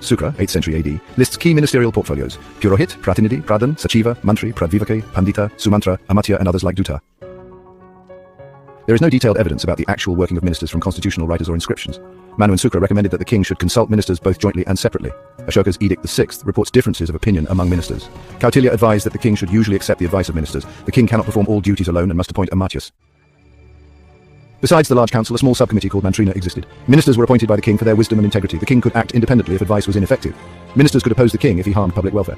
Sukra, 8th century AD, lists key ministerial portfolios: Purohit, Pratinidhi, Pradhan, Sachiva, Mantri, Pradvivake, Pandita, Sumantra, Amatya and others like Duta. There is no detailed evidence about the actual working of ministers from constitutional writers or inscriptions. Manu and Sukra recommended that the king should consult ministers both jointly and separately. Ashoka's Edict VI reports differences of opinion among ministers. Kautilya advised that the king should usually accept the advice of ministers. The king cannot perform all duties alone and must appoint amatyas. Besides the large council, a small subcommittee called Mantrina existed. Ministers were appointed by the king for their wisdom and integrity. The king could act independently if advice was ineffective. Ministers could oppose the king if he harmed public welfare.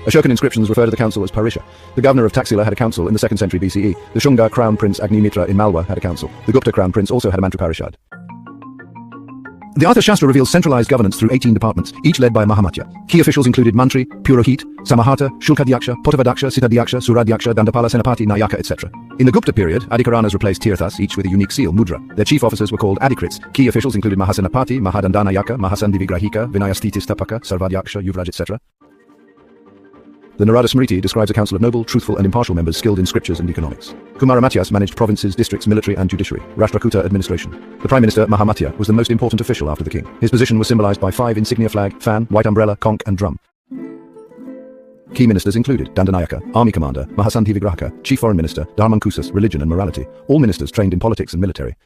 Ashokan inscriptions refer to the council as Parisha. The governor of Taxila had a council in the 2nd century BCE. The Shunga crown prince Agnimitra in Malwa had a council. The Gupta crown prince also had a Mantriparishad. The Artha Shastra reveals centralized governance through 18 departments, each led by a Mahamatya. Key officials included Mantri, Purohit, Samahata, Shulkadyaksha, Potavadaksha, Sitadyaksha, Suradyaksha, Dandapala, Senapati, Nayaka, etc. In the Gupta period, Adhikaranas replaced Tirthas, each with a unique seal, mudra. Their chief officers were called Adhikrits. Key officials included Mahasenapati, Mahadandanayaka, Mahasandivigrahika, Vinayastitistapaka, Sarvadyaksha, Yuvraj, etc. The Narada Smriti describes a council of noble, truthful and impartial members skilled in scriptures and economics. Kumaramatyas managed provinces, districts, military and judiciary. Rashtrakuta administration. The Prime Minister, Mahamatya, was the most important official after the king. His position was symbolized by 5 insignia: flag, fan, white umbrella, conch and drum. Key ministers included Dandanayaka, army commander, Mahasandhi Vigrahaka, chief foreign minister, Dharmankusas, religion and morality. All ministers trained in politics and military.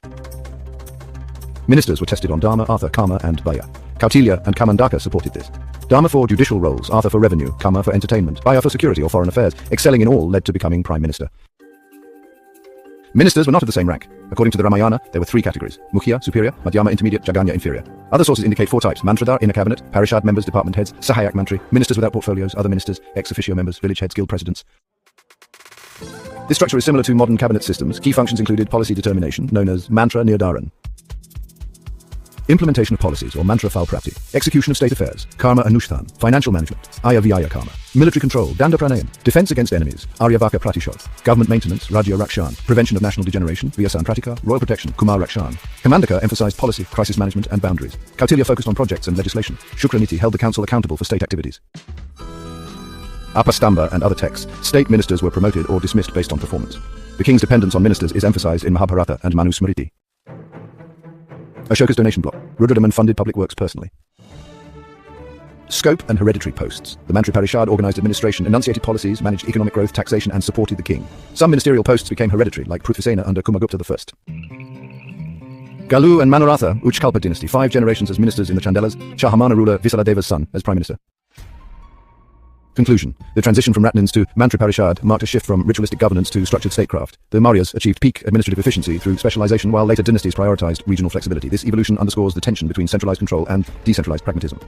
Ministers were tested on Dharma, Artha, Karma and Baya. Kautilya and Kamandaka supported this. Dharma for judicial roles, Artha for revenue, Karma for entertainment, Baya for security or foreign affairs. Excelling in all led to becoming prime minister. Ministers were not of the same rank. According to the Ramayana, there were 3 categories: Mukhya, superior; Madhyama, intermediate; Jaganya, inferior. Other sources indicate 4 types: Mantradar, inner cabinet; Parishad, members, department heads; Sahayak Mantri, ministers without portfolios; other ministers; ex officio members, village heads, guild presidents. This structure is similar to modern cabinet systems. Key functions included policy determination, known as Mantra Nirdaran; implementation of policies, or mantra fal prapti; execution of state affairs, karma anushtan; financial management, aya vyaya karma; military control, danda pranayam; defense against enemies, aryavaka pratishod; government maintenance, rajya rakshan; prevention of national degeneration, vyasan pratika; royal protection, kumar rakshan. Kamandaka emphasized policy, crisis management and boundaries. Kautilya focused on projects and legislation. Shukraniti held the council accountable for state activities. Apastamba and other texts, state ministers were promoted or dismissed based on performance. The king's dependence on ministers is emphasized in Mahabharata and Manu Smriti. Ashoka's donation block. Rudradaman funded public works personally. Scope and hereditary posts. The Mantriparishad organized administration, enunciated policies, managed economic growth, taxation and supported the king. Some ministerial posts became hereditary, like Prithvisena under Kumagupta I. Galu and Manoratha, Uchkalpa dynasty, 5 generations as ministers in the Chandelas, Shahamana ruler Visaladeva's son as prime minister. Conclusion. The transition from Ratnins to Mantriparishad marked a shift from ritualistic governance to structured statecraft. The Mauryas achieved peak administrative efficiency through specialization, while later dynasties prioritized regional flexibility. This evolution underscores the tension between centralized control and decentralized pragmatism.